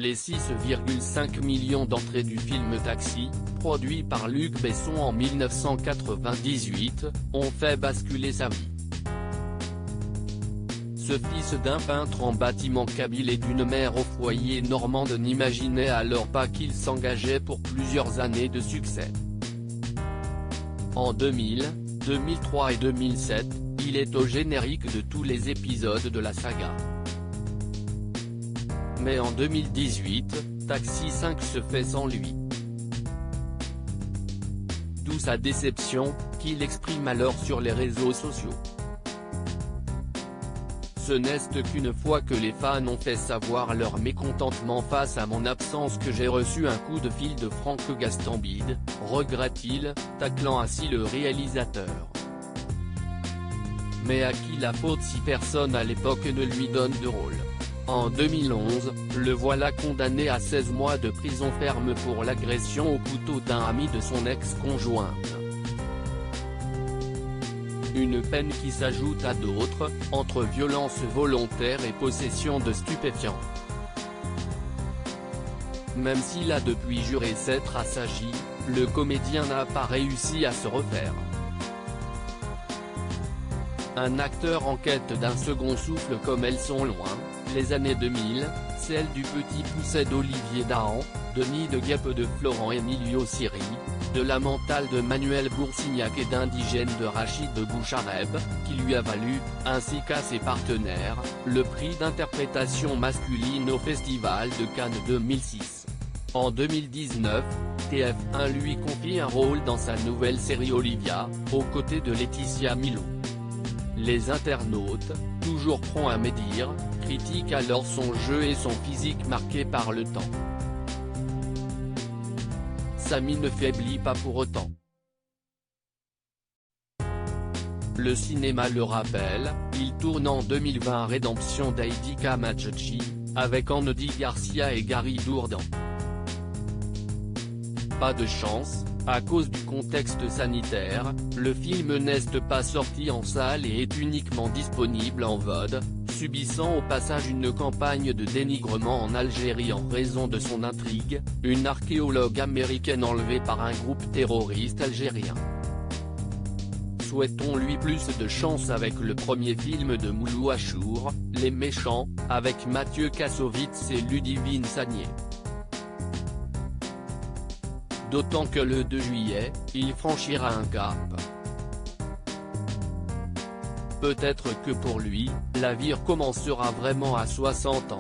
Les 6,5 millions d'entrées du film Taxi, produit par Luc Besson en 1998, ont fait basculer sa vie. Ce fils d'un peintre en bâtiment kabyle et d'une mère au foyer normande n'imaginait alors pas qu'il s'engageait pour plusieurs années de succès. En 2000, 2003 et 2007, il est au générique de tous les épisodes de la saga. Mais en 2018, Taxi 5 se fait sans lui. D'où sa déception, qu'il exprime alors sur les réseaux sociaux. Ce n'est qu'une fois que les fans ont fait savoir leur mécontentement face à mon absence que j'ai reçu un coup de fil de Franck Gastambide, regrette-t-il, taclant ainsi le réalisateur. Mais à qui la faute si personne à l'époque ne lui donne de rôle? En 2011, le voilà condamné à 16 mois de prison ferme pour l'agression au couteau d'un ami de son ex-conjointe. Une peine qui s'ajoute à d'autres, entre violence volontaire et possession de stupéfiants. Même s'il a depuis juré s'être assagi, le comédien n'a pas réussi à se refaire. Un acteur en quête d'un second souffle comme elles sont loin, les années 2000, celles du Petit Pousset d'Olivier Dahan, de Nid de Guêpe de Florent Emilio Siri, de La Mentale de Manuel Boursignac et d'Indigène de Rachid Bouchareb, qui lui a valu, ainsi qu'à ses partenaires, le prix d'interprétation masculine au Festival de Cannes 2006. En 2019, TF1 lui confie un rôle dans sa nouvelle série Olivia, aux côtés de Laetitia Milou. Les internautes, toujours prompts à médire, critiquent alors son jeu et son physique marqué par le temps. Samy ne faiblit pas pour autant. Le cinéma le rappelle, il tourne en 2020 Rédemption d'Heidi Kamachachi, avec Anody Garcia et Gary Dourdan. Pas de chance, à cause du contexte sanitaire, le film n'est pas sorti en salle et est uniquement disponible en VOD, subissant au passage une campagne de dénigrement en Algérie en raison de son intrigue, une archéologue américaine enlevée par un groupe terroriste algérien. Souhaitons-lui plus de chance avec le premier film de Moulou Achour, Les Méchants, avec Mathieu Kassovitz et Ludivine Sagné. D'autant que le 2 juillet, il franchira un cap. Peut-être que pour lui, la vie recommencera vraiment à 60 ans.